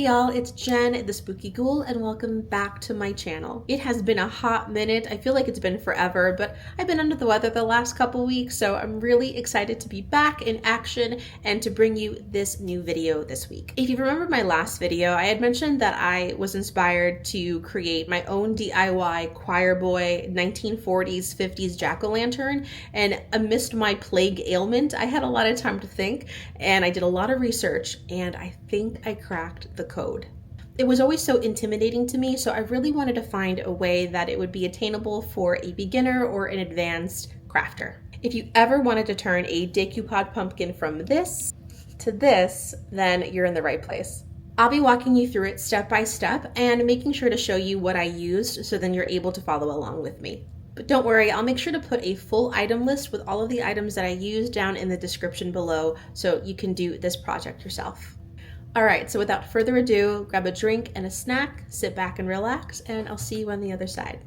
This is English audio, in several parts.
y'all, it's Jen, the Spooky Ghoul, and welcome back to my channel. It has been a hot minute. I feel like it's been forever, but I've been under the weather the last couple weeks, so I'm really excited to be back in action and to bring you this new video this week. If you remember my last video, I had mentioned that I was inspired to create my own DIY choir boy 1940s, 50s jack-o'-lantern, and amidst my plague ailment, I had a lot of time to think, and I did a lot of research, and I think I cracked the code. It was always so intimidating to me, so I really wanted to find a way that it would be attainable for a beginner or an advanced crafter. If you ever wanted to turn a decoupage pumpkin from this to this, then you're in the right place. I'll be walking you through it step by step and making sure to show you what I used so then you're able to follow along with me. But don't worry, I'll make sure to put a full item list with all of the items that I used down in the description below so you can do this project yourself. All right, so without further ado, grab a drink and a snack, sit back and relax, and I'll see you on the other side.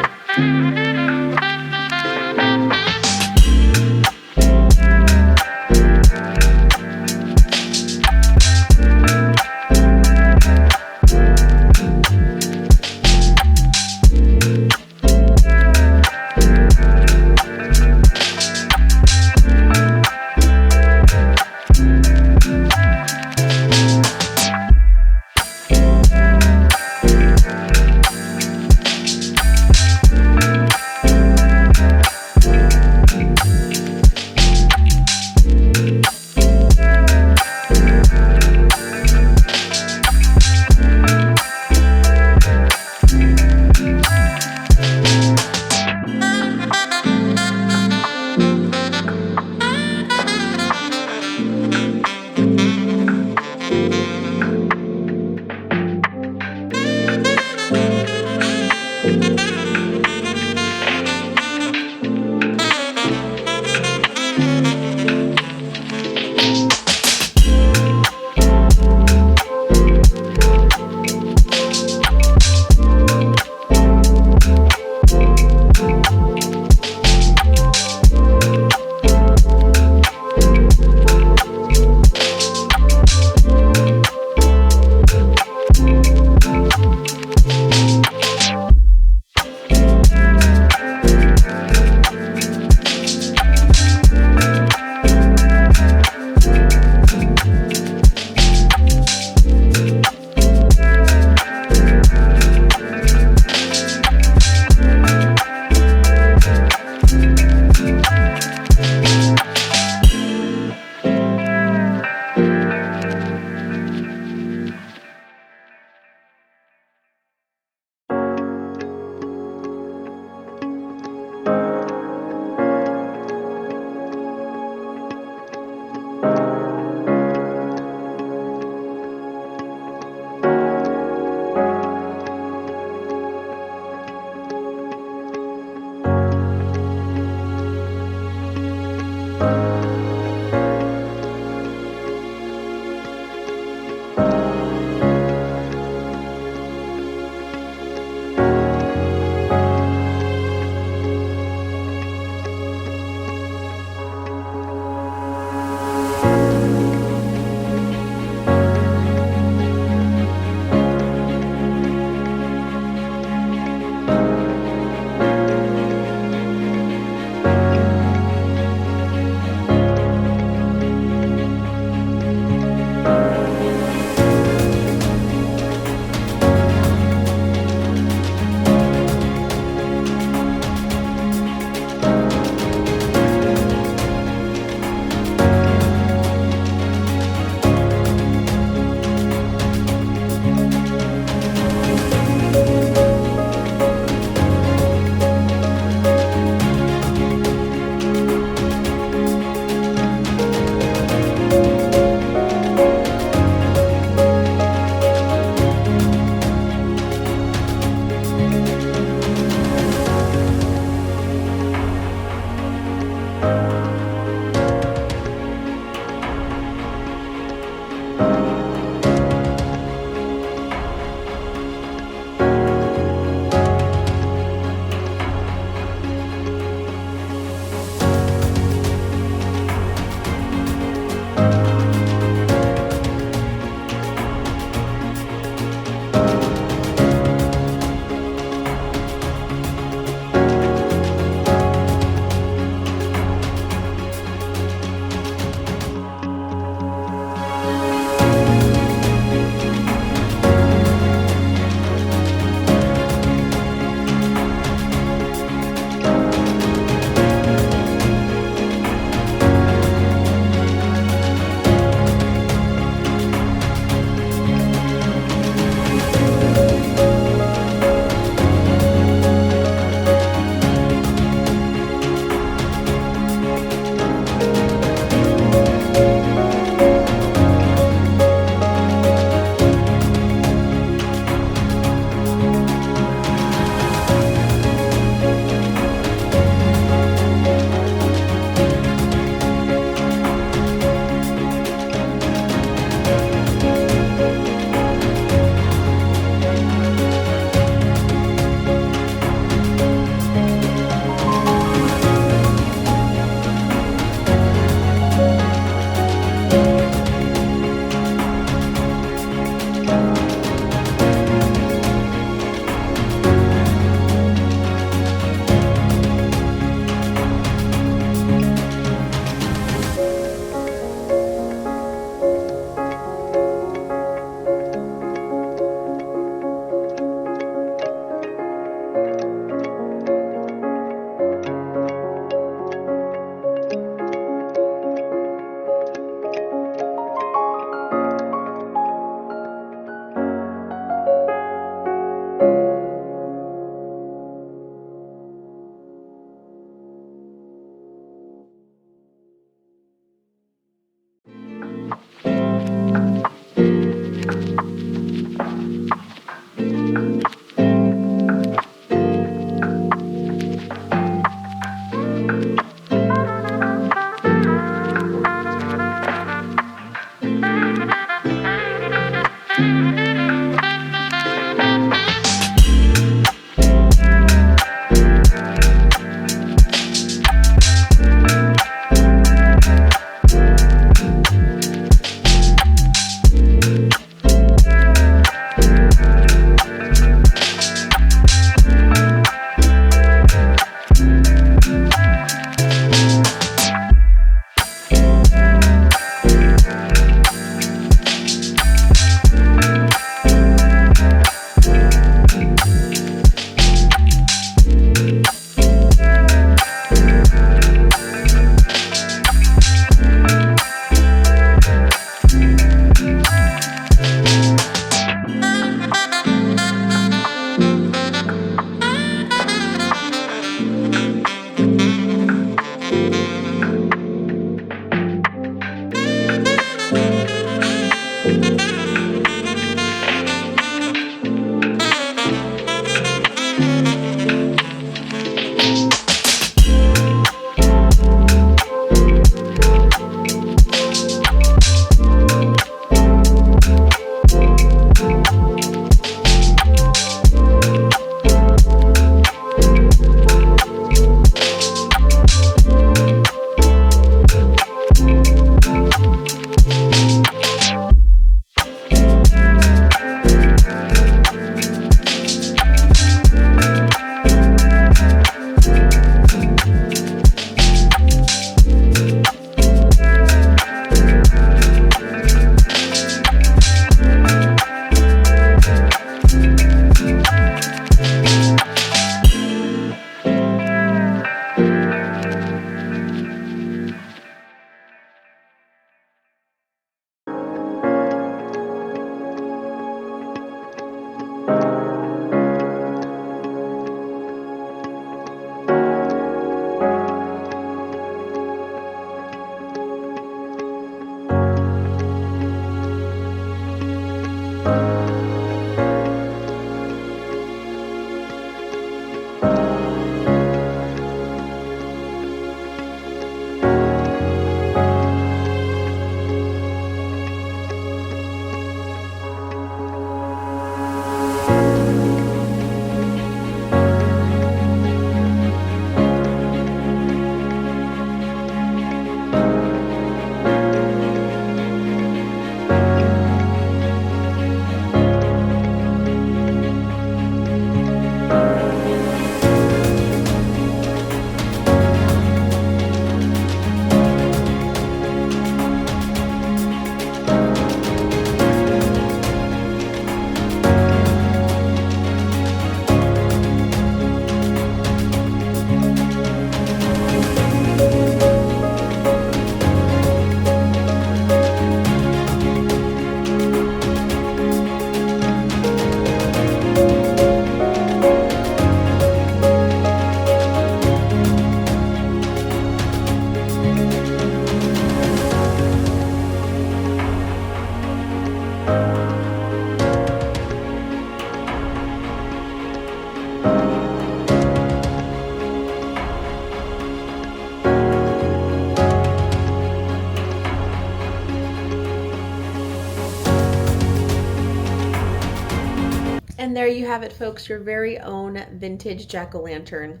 And there you have it, folks, your very own vintage jack-o'-lantern.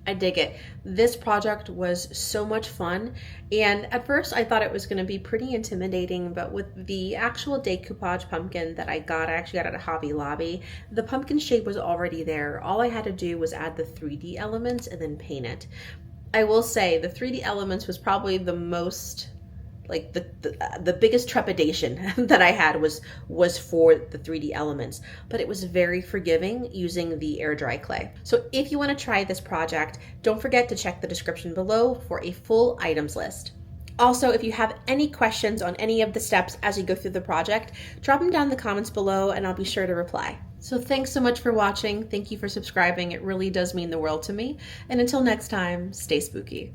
I dig it. This project was so much fun, and at first I thought it was going to be pretty intimidating, but with the actual decoupage pumpkin that I actually got at a Hobby Lobby, the pumpkin shape was already there. All I had to do was add the 3D elements and then paint it. I will say the 3D elements was probably the most like the biggest trepidation that I had was for the 3D elements, but it was very forgiving using the air dry clay. So if you want to try this project, don't forget to check the description below for a full items list. Also, if you have any questions on any of the steps as you go through the project, drop them down in the comments below and I'll be sure to reply. So thanks so much for watching. Thank you for subscribing. It really does mean the world to me. And until next time, stay spooky.